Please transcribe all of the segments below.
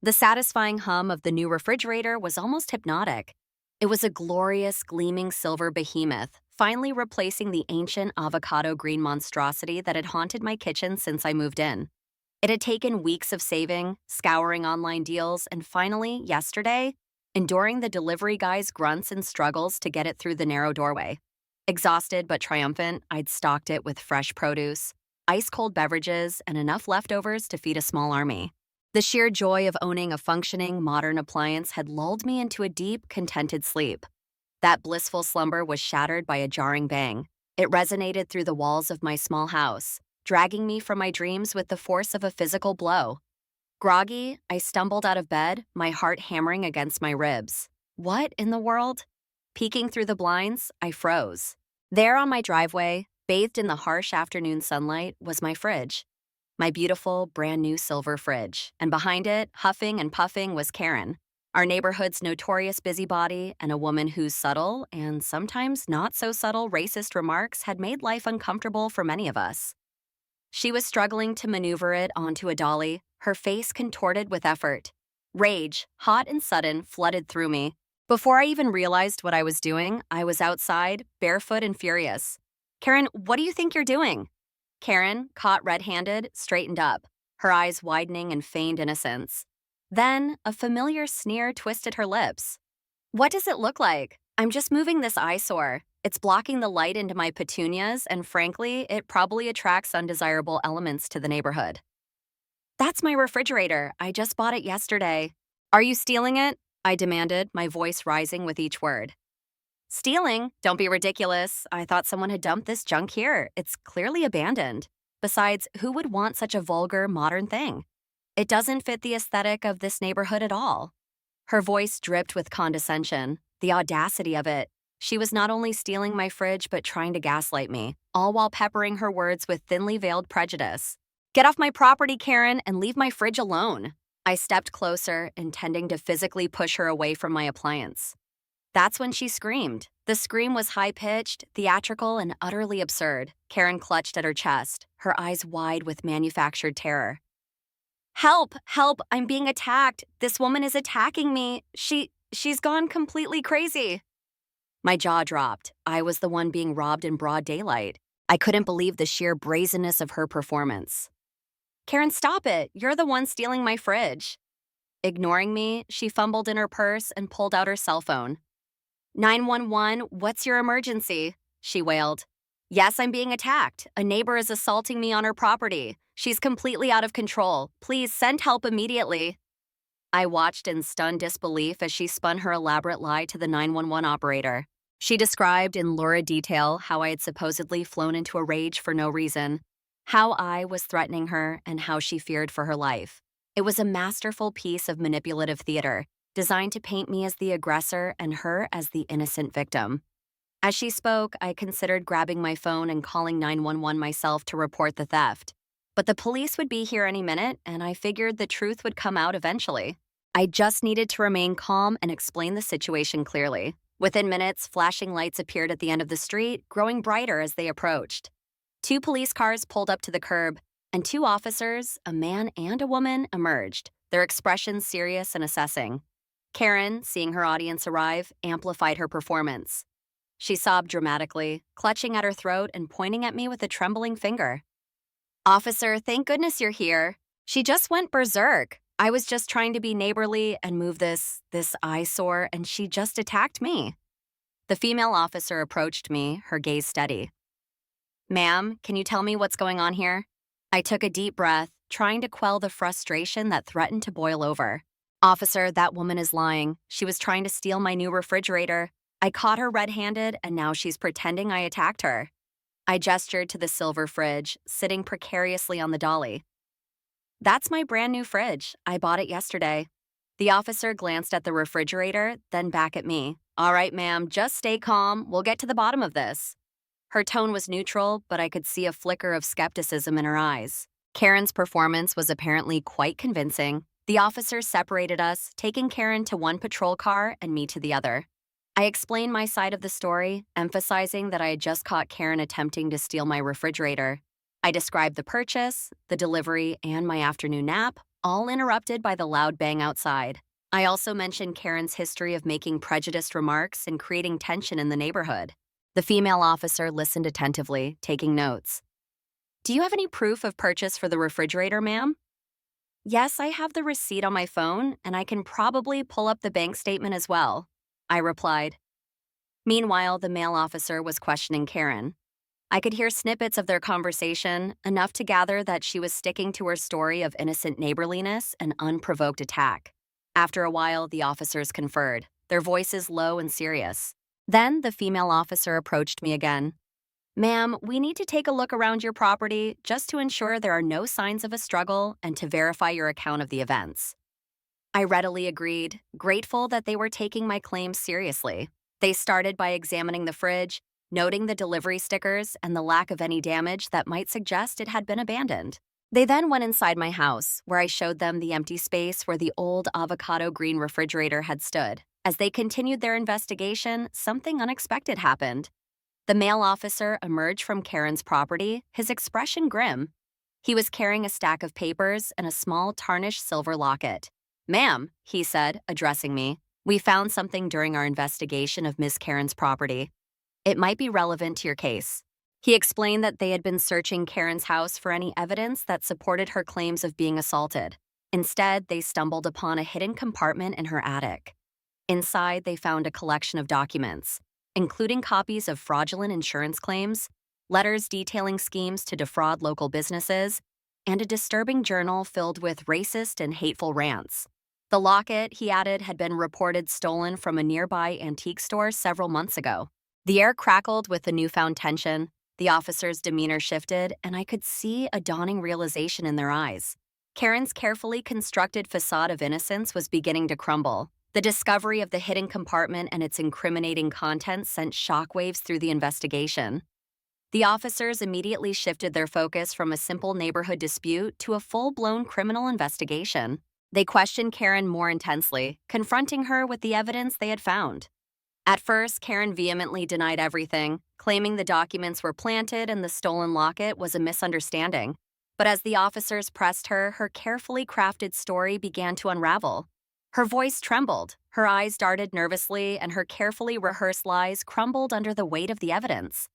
The satisfying hum of the new refrigerator was almost hypnotic. It was a glorious, gleaming silver behemoth, finally replacing the ancient avocado green monstrosity that had haunted my kitchen since I moved in. It had taken weeks of saving, scouring online deals, and finally, yesterday, enduring the delivery guy's grunts and struggles to get it through the narrow doorway. Exhausted but triumphant, I'd stocked it with fresh produce, ice cold beverages, and enough leftovers to feed a small army. The sheer joy of owning a functioning, modern appliance had lulled me into a deep, contented sleep. That blissful slumber was shattered by a jarring bang. It resonated through the walls of my small house, dragging me from my dreams with the force of a physical blow. Groggy, I stumbled out of bed, my heart hammering against my ribs. What in the world? Peeking through the blinds, I froze. There on my driveway, bathed in the harsh afternoon sunlight, was my fridge. My beautiful, brand new silver fridge. And behind it, huffing and puffing, was Karen, our neighborhood's notorious busybody and a woman whose subtle, and sometimes not so subtle, racist remarks had made life uncomfortable for many of us. She was struggling to maneuver it onto a dolly, her face contorted with effort. Rage, hot and sudden, flooded through me. Before I even realized what I was doing, I was outside, barefoot and furious. Karen, what do you think you're doing? Karen, caught red-handed, straightened up, her eyes widening in feigned innocence. Then, a familiar sneer twisted her lips. What does it look like? I'm just moving this eyesore. It's blocking the light into my petunias, and frankly, it probably attracts undesirable elements to the neighborhood. That's my refrigerator. I just bought it yesterday. Are you stealing it? I demanded, my voice rising with each word. Stealing? Don't be ridiculous. I thought someone had dumped this junk here. It's clearly abandoned. Besides, who would want such a vulgar, modern thing? It doesn't fit the aesthetic of this neighborhood at all. Her voice dripped with condescension. The audacity of it. She was not only stealing my fridge, but trying to gaslight me, all while peppering her words with thinly veiled prejudice. Get off my property, Karen, and leave my fridge alone. I stepped closer, intending to physically push her away from my appliance. That's when she screamed. The scream was high-pitched, theatrical, and utterly absurd. Karen clutched at her chest, her eyes wide with manufactured terror. Help! Help! I'm being attacked! This woman is attacking me! She's gone completely crazy! My jaw dropped. I was the one being robbed in broad daylight. I couldn't believe the sheer brazenness of her performance. Karen, stop it! You're the one stealing my fridge. Ignoring me, she fumbled in her purse and pulled out her cell phone. 911, what's your emergency? She wailed. Yes, I'm being attacked. A neighbor is assaulting me on her property. She's completely out of control. Please send help immediately. I watched in stunned disbelief as she spun her elaborate lie to the 911 operator. She described in lurid detail how I had supposedly flown into a rage for no reason, how I was threatening her, and how she feared for her life. It was a masterful piece of manipulative theater, designed to paint me as the aggressor and her as the innocent victim. As she spoke, I considered grabbing my phone and calling 911 myself to report the theft. But the police would be here any minute, and I figured the truth would come out eventually. I just needed to remain calm and explain the situation clearly. Within minutes, flashing lights appeared at the end of the street, growing brighter as they approached. 2 police cars pulled up to the curb, and 2 officers, a man and a woman, emerged, their expressions serious and assessing. Karen, seeing her audience arrive, amplified her performance. She sobbed dramatically, clutching at her throat and pointing at me with a trembling finger. Officer, thank goodness you're here. She just went berserk. I was just trying to be neighborly and move this eyesore, and she just attacked me. The female officer approached me, her gaze steady. Ma'am, can you tell me what's going on here? I took a deep breath, trying to quell the frustration that threatened to boil over. Officer, that woman is lying. She was trying to steal my new refrigerator. I caught her red-handed, and now she's pretending I attacked her. I gestured to the silver fridge, sitting precariously on the dolly. That's my brand new fridge. I bought it yesterday. The officer glanced at the refrigerator, then back at me. All right, ma'am, just stay calm. We'll get to the bottom of this. Her tone was neutral, but I could see a flicker of skepticism in her eyes. Karen's performance was apparently quite convincing. The officers separated us, taking Karen to one patrol car and me to the other. I explained my side of the story, emphasizing that I had just caught Karen attempting to steal my refrigerator. I described the purchase, the delivery, and my afternoon nap, all interrupted by the loud bang outside. I also mentioned Karen's history of making prejudiced remarks and creating tension in the neighborhood. The female officer listened attentively, taking notes. Do you have any proof of purchase for the refrigerator, ma'am? Yes, I have the receipt on my phone, and I can probably pull up the bank statement as well, I replied. Meanwhile, the male officer was questioning Karen. I could hear snippets of their conversation, enough to gather that she was sticking to her story of innocent neighborliness and unprovoked attack. After a while, the officers conferred, their voices low and serious. Then the female officer approached me again. Ma'am, we need to take a look around your property just to ensure there are no signs of a struggle and to verify your account of the events. I readily agreed, grateful that they were taking my claims seriously. They started by examining the fridge, noting the delivery stickers and the lack of any damage that might suggest it had been abandoned. They then went inside my house, where I showed them the empty space where the old avocado green refrigerator had stood. As they continued their investigation, something unexpected happened. The male officer emerged from Karen's property, his expression grim. He was carrying a stack of papers and a small tarnished silver locket. Ma'am, he said, addressing me, we found something during our investigation of Miss Karen's property. It might be relevant to your case. He explained that they had been searching Karen's house for any evidence that supported her claims of being assaulted. Instead, they stumbled upon a hidden compartment in her attic. Inside, they found a collection of documents, including copies of fraudulent insurance claims, letters detailing schemes to defraud local businesses, and a disturbing journal filled with racist and hateful rants. The locket, he added, had been reported stolen from a nearby antique store several months ago. The air crackled with the newfound tension, the officer's demeanor shifted, and I could see a dawning realization in their eyes. Karen's carefully constructed facade of innocence was beginning to crumble. The discovery of the hidden compartment and its incriminating contents sent shockwaves through the investigation. The officers immediately shifted their focus from a simple neighborhood dispute to a full-blown criminal investigation. They questioned Karen more intensely, confronting her with the evidence they had found. At first, Karen vehemently denied everything, claiming the documents were planted and the stolen locket was a misunderstanding. But as the officers pressed her, her carefully crafted story began to unravel. Her voice trembled, her eyes darted nervously, and her carefully rehearsed lies crumbled under the weight of the evidence.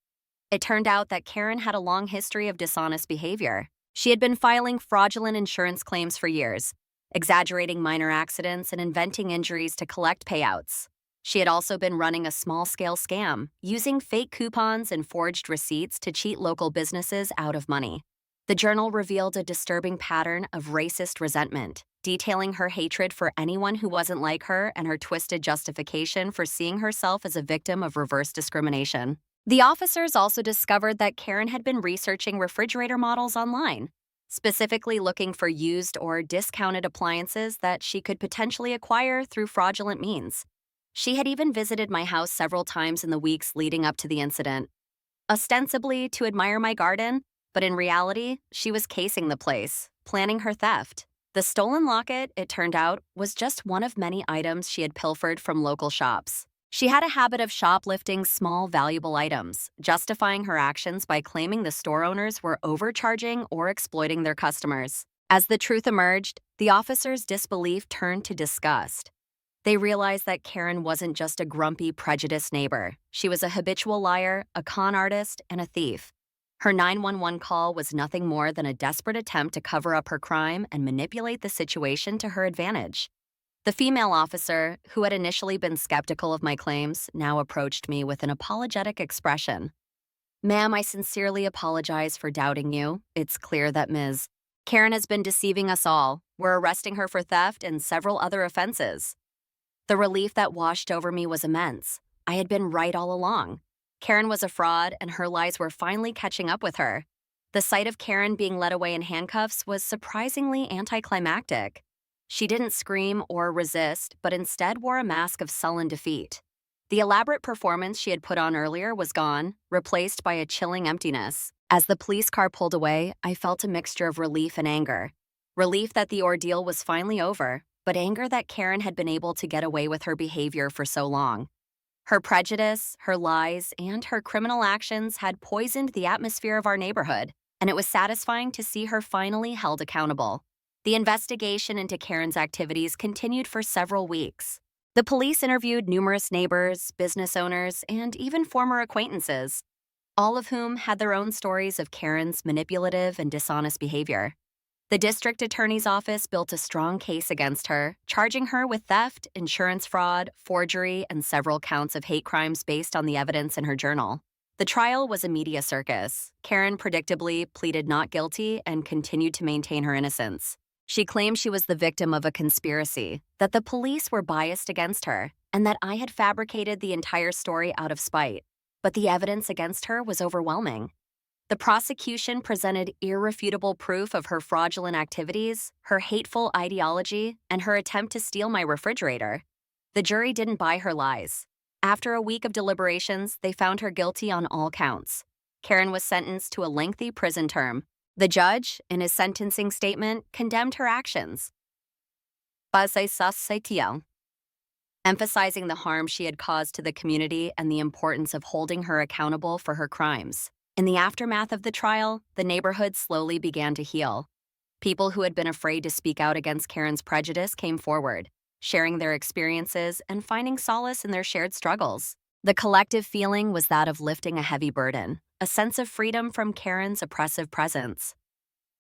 It turned out that Karen had a long history of dishonest behavior. She had been filing fraudulent insurance claims for years, exaggerating minor accidents and inventing injuries to collect payouts. She had also been running a small-scale scam, using fake coupons and forged receipts to cheat local businesses out of money. The journal revealed a disturbing pattern of racist resentment, detailing her hatred for anyone who wasn't like her and her twisted justification for seeing herself as a victim of reverse discrimination. The officers also discovered that Karen had been researching refrigerator models online, specifically looking for used or discounted appliances that she could potentially acquire through fraudulent means. She had even visited my house several times in the weeks leading up to the incident, ostensibly to admire my garden, but in reality, she was casing the place, planning her theft. The stolen locket, it turned out, was just one of many items she had pilfered from local shops. She had a habit of shoplifting small, valuable items, justifying her actions by claiming the store owners were overcharging or exploiting their customers. As the truth emerged, the officers' disbelief turned to disgust. They realized that Karen wasn't just a grumpy, prejudiced neighbor. She was a habitual liar, a con artist, and a thief. Her 911 call was nothing more than a desperate attempt to cover up her crime and manipulate the situation to her advantage. The female officer, who had initially been skeptical of my claims, now approached me with an apologetic expression. Ma'am, I sincerely apologize for doubting you. It's clear that Ms. Karen has been deceiving us all. We're arresting her for theft and several other offenses. The relief that washed over me was immense. I had been right all along. Karen was a fraud, and her lies were finally catching up with her. The sight of Karen being led away in handcuffs was surprisingly anticlimactic. She didn't scream or resist, but instead wore a mask of sullen defeat. The elaborate performance she had put on earlier was gone, replaced by a chilling emptiness. As the police car pulled away, I felt a mixture of relief and anger. Relief that the ordeal was finally over, but anger that Karen had been able to get away with her behavior for so long. Her prejudice, her lies, and her criminal actions had poisoned the atmosphere of our neighborhood, and it was satisfying to see her finally held accountable. The investigation into Karen's activities continued for several weeks. The police interviewed numerous neighbors, business owners, and even former acquaintances, all of whom had their own stories of Karen's manipulative and dishonest behavior. The district attorney's office built a strong case against her, charging her with theft, insurance fraud, forgery, and several counts of hate crimes based on the evidence in her journal. The trial was a media circus. Karen predictably pleaded not guilty and continued to maintain her innocence. She claimed she was the victim of a conspiracy, that the police were biased against her, and that I had fabricated the entire story out of spite. But the evidence against her was overwhelming. The prosecution presented irrefutable proof of her fraudulent activities, her hateful ideology, and her attempt to steal my refrigerator. The jury didn't buy her lies. After a week of deliberations, they found her guilty on all counts. Karen was sentenced to a lengthy prison term. The judge, in his sentencing statement, condemned her actions, emphasizing the harm she had caused to the community and the importance of holding her accountable for her crimes. In the aftermath of the trial, the neighborhood slowly began to heal. People who had been afraid to speak out against Karen's prejudice came forward, sharing their experiences and finding solace in their shared struggles. The collective feeling was that of lifting a heavy burden, a sense of freedom from Karen's oppressive presence.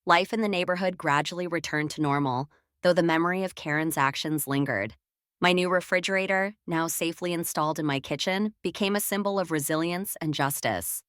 Life in the neighborhood gradually returned to normal, though the memory of Karen's actions lingered. My new refrigerator, now safely installed in my kitchen, became a symbol of resilience and justice.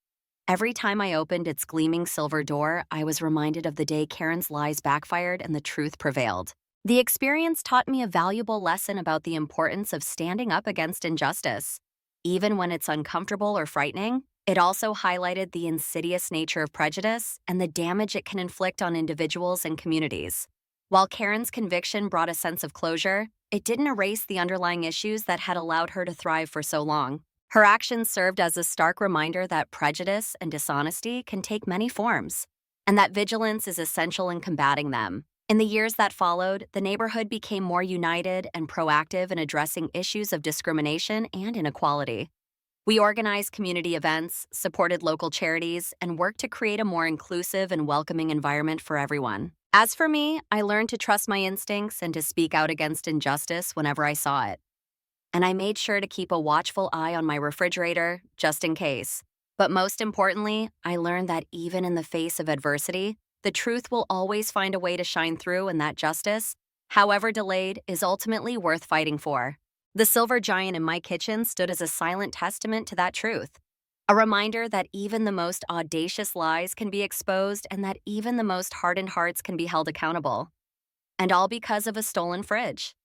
Every time I opened its gleaming silver door, I was reminded of the day Karen's lies backfired and the truth prevailed. The experience taught me a valuable lesson about the importance of standing up against injustice. Even when it's uncomfortable or frightening, it also highlighted the insidious nature of prejudice and the damage it can inflict on individuals and communities. While Karen's conviction brought a sense of closure, it didn't erase the underlying issues that had allowed her to thrive for so long. Her actions served as a stark reminder that prejudice and dishonesty can take many forms, and that vigilance is essential in combating them. In the years that followed, the neighborhood became more united and proactive in addressing issues of discrimination and inequality. We organized community events, supported local charities, and worked to create a more inclusive and welcoming environment for everyone. As for me, I learned to trust my instincts and to speak out against injustice whenever I saw it. And I made sure to keep a watchful eye on my refrigerator, just in case. But most importantly, I learned that even in the face of adversity, the truth will always find a way to shine through, and that justice, however delayed, is ultimately worth fighting for. The silver giant in my kitchen stood as a silent testament to that truth. A reminder that even the most audacious lies can be exposed and that even the most hardened hearts can be held accountable. And all because of a stolen fridge.